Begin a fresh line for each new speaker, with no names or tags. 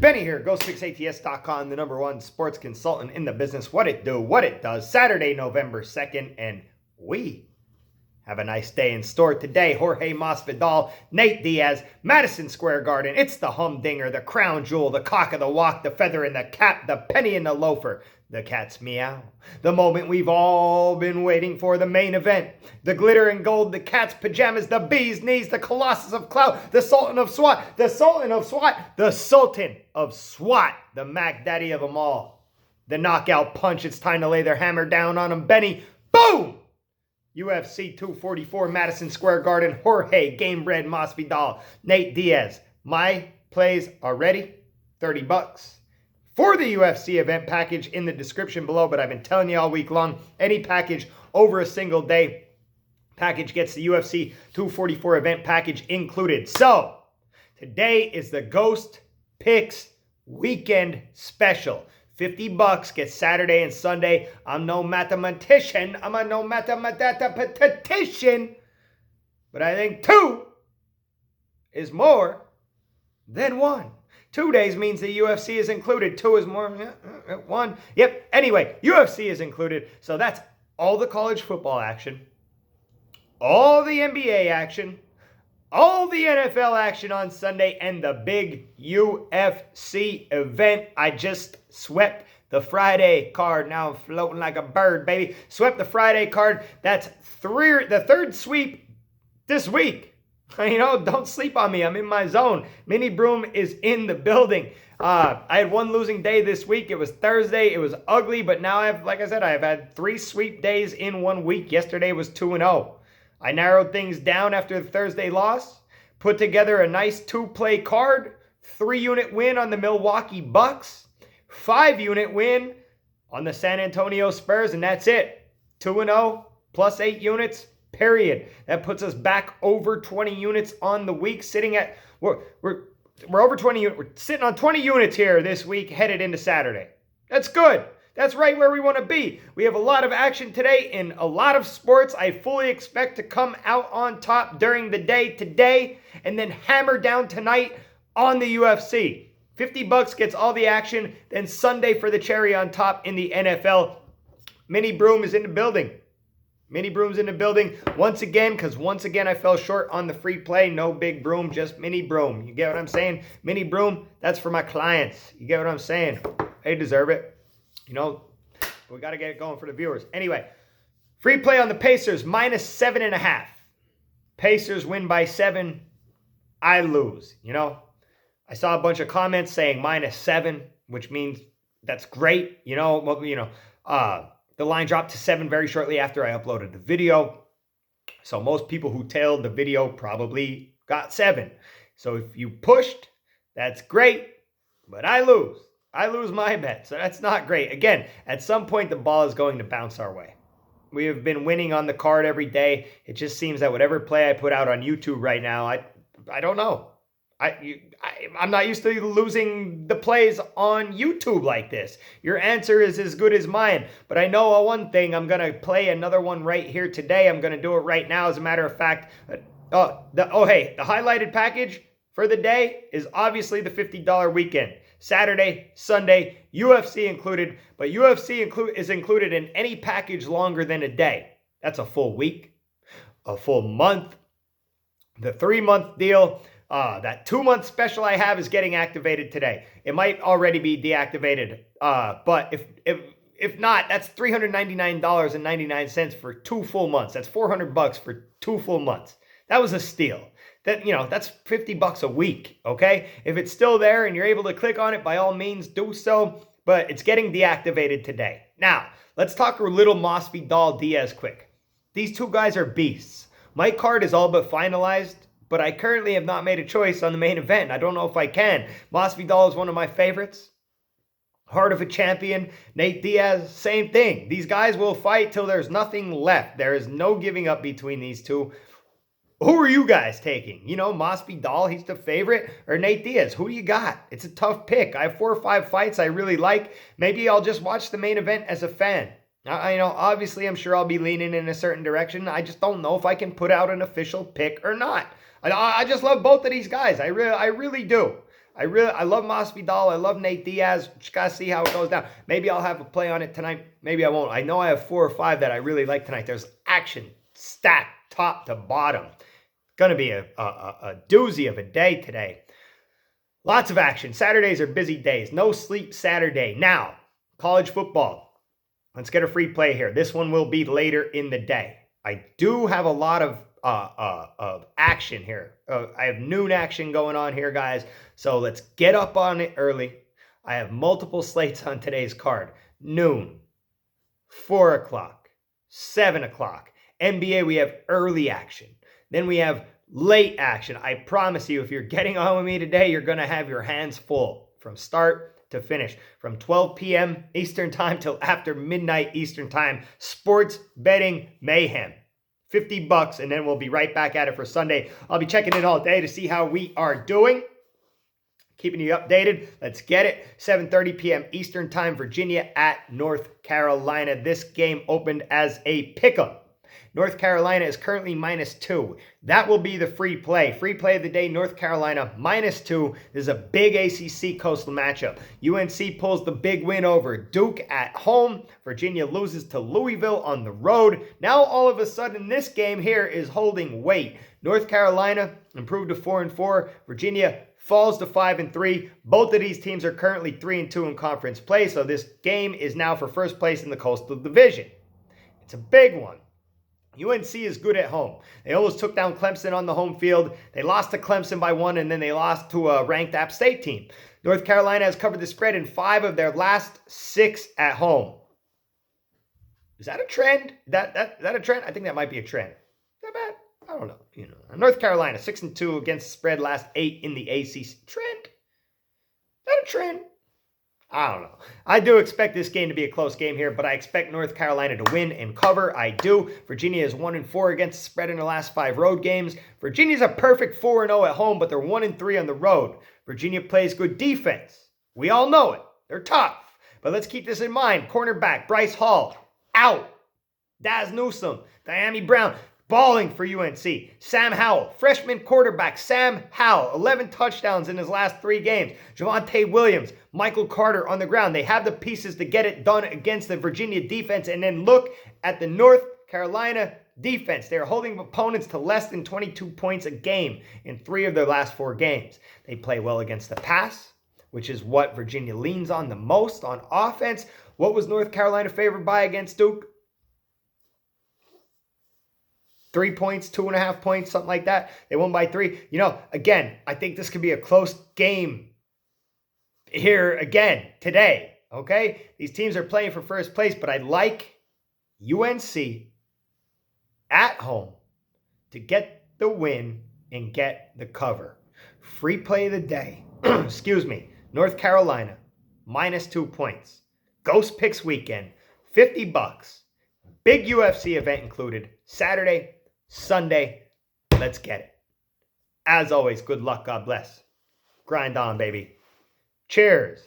Benny here, GhostFixATS.com, the #1 sports consultant in the business. What it do, what it does. Saturday, November 2nd, and we have a nice day in store today. Jorge Masvidal, Nate Diaz, Madison Square Garden. It's the humdinger, the crown jewel, the cock of the walk, the feather in the cap, the penny in the loafer, the cat's meow. The moment we've all been waiting for, the main event. The glitter and gold, the cat's pajamas, the bee's knees, the colossus of clout, the sultan of SWAT, the sultan of SWAT, the sultan of SWAT, the Mac Daddy of them all. The knockout punch, it's time to lay their hammer down on him. Benny, boom! UFC 244, Madison Square Garden, Jorge Gamebred Masvidal, Nate Diaz. My plays are ready, $30 for the UFC event package in the description below, but I've been telling you all week long, any package over a single day package gets the UFC 244 event package included. So, today is the Ghost Picks Weekend Special. $50 gets Saturday and Sunday. I'm no mathematician. I'm a no mathematician. But I think 2 is more than 1. 2 days means the UFC is included. 2 is more. 1. Yep. Anyway, UFC is included. So that's all the college football action, all the NBA action, all the NFL action on Sunday, and the big UFC event. I just swept the Friday card. Now I'm floating like a bird, baby. Swept the Friday card. That's the third sweep this week. You know, don't sleep on me. I'm in my zone. Mini Broom is in the building. I had one losing day this week. It was Thursday. It was ugly, but now like I said, I've had 3 sweep days in 1 week. Yesterday was 2-0. I narrowed things down after the Thursday loss, put together a nice 2-play card, 3-unit win on the Milwaukee Bucks, 5-unit win on the San Antonio Spurs, and that's it. 2-0 plus 8 units, period. That puts us back over 20 units on the week, sitting at, we're over 20 units. We're sitting on 20 units here this week, headed into Saturday. That's good. That's right where we want to be. We have a lot of action today in a lot of sports. I fully expect to come out on top during the day today and then hammer down tonight on the UFC. $50 gets all the action. Then Sunday for the cherry on top in the NFL. Mini Broom is in the building. Mini Broom's in the building once again, because once again I fell short on the free play. No big broom, just Mini Broom. You get what I'm saying? Mini Broom, that's for my clients. You get what I'm saying? They deserve it. You know, we got to get it going for the viewers. Anyway, free play on the Pacers, -7.5. Pacers win by 7. I lose, you know. I saw a bunch of comments saying -7, which means that's great. You know, the line dropped to 7 very shortly after I uploaded the video. So most people who tailed the video probably got 7. So if you pushed, that's great, but I lose. I lose my bet, so that's not great. Again, at some point, the ball is going to bounce our way. We have been winning on the card every day. It just seems that whatever play I put out on YouTube right now, I don't know. I'm not used to losing the plays on YouTube like this. Your answer is as good as mine. But I know one thing. I'm going to play another one right here today. I'm going to do it right now. As a matter of fact, hey, the highlighted package for the day is obviously the $50 weekend. Saturday, Sunday, UFC included, but UFC is included in any package longer than a day. That's a full week, a full month, the 3-month deal. That 2-month special I have is getting activated today. It might already be deactivated, but if not, that's $399.99 for 2 full months. That's $400 for 2 full months. That was a steal. That's $50 a week, okay? If it's still there and you're able to click on it, by all means, do so. But it's getting deactivated today. Now, let's talk a little Masvidal Diaz quick. These 2 guys are beasts. My card is all but finalized, but I currently have not made a choice on the main event. I don't know if I can. Masvidal is one of my favorites. Heart of a champion. Nate Diaz, same thing. These guys will fight till there's nothing left. There is no giving up between these 2. Who are you guys taking? You know, Masvidal, he's the favorite, or Nate Diaz? Who do you got? It's a tough pick. I have 4 or 5 fights I really like. Maybe I'll just watch the main event as a fan. Obviously, I'm sure I'll be leaning in a certain direction. I just don't know if I can put out an official pick or not. I just love both of these guys. I really do. I love Masvidal. I love Nate Diaz. Just got to see how it goes down. Maybe I'll have a play on it tonight. Maybe I won't. I know I have 4 or 5 that I really like tonight. There's action stacked top to bottom. Going to be a doozy of a day today. Lots of action. Saturdays are busy days. No sleep Saturday. Now, college football. Let's get a free play here. This one will be later in the day. I do have a lot of action here. I have noon action going on here, guys. So let's get up on it early. I have multiple slates on today's card. Noon, 4 o'clock, 7 o'clock. NBA, we have early action. Then we have late action. I promise you, if you're getting on with me today, you're going to have your hands full from start to finish. From 12 p.m. Eastern time till after midnight Eastern time. Sports betting mayhem. $50, and then we'll be right back at it for Sunday. I'll be checking in all day to see how we are doing. Keeping you updated. Let's get it. 7:30 p.m. Eastern time, Virginia at North Carolina. This game opened as a pick'em. North Carolina is currently -2. That will be the free play. Free play of the day, North Carolina -2. This is a big ACC coastal matchup. UNC pulls the big win over Duke at home. Virginia loses to Louisville on the road. Now all of a sudden this game here is holding weight. North Carolina improved to 4-4. Virginia falls to 5-3. Both of these teams are currently 3-2 in conference play. So this game is now for first place in the Coastal Division. It's a big one. UNC is good at home. They almost took down Clemson on the home field. They lost to Clemson by 1, and then they lost to a ranked App State team. North Carolina has covered the spread in 5 of their last 6 at home. Is that a trend? That a trend? I think that might be a trend. Not bad. I don't know. North Carolina 6-2 against the spread, last 8 in the ACC. Trend? Is that a trend? I don't know. I do expect this game to be a close game here, but I expect North Carolina to win and cover. I do. Virginia is 1-4 against the spread in their last 5 road games. Virginia's a perfect 4-0 at home, but they're 1-3 on the road. Virginia plays good defense. We all know it. They're tough. But let's keep this in mind. Cornerback Bryce Hall, out. Daz Newsome, Diami Brown, balling for UNC. Sam Howell, freshman quarterback Sam Howell, 11 touchdowns in his last 3 games. Javonte Williams, Michael Carter on the ground. They have the pieces to get it done against the Virginia defense. And then look at the North Carolina defense. They're holding opponents to less than 22 points a game in 3 of their last 4 games. They play well against the pass, which is what Virginia leans on the most on offense. What was North Carolina favored by against Duke? 3 points, 2.5 points, something like that. They won by 3. Again, I think this could be a close game here again today, okay? These teams are playing for first place, but I like UNC at home to get the win and get the cover. Free play of the day. Excuse me. North Carolina, -2 points. Ghost Picks weekend, $50. Big UFC event included. Saturday, Sunday, let's get it. As always, good luck, God bless. Grind on, baby. Cheers.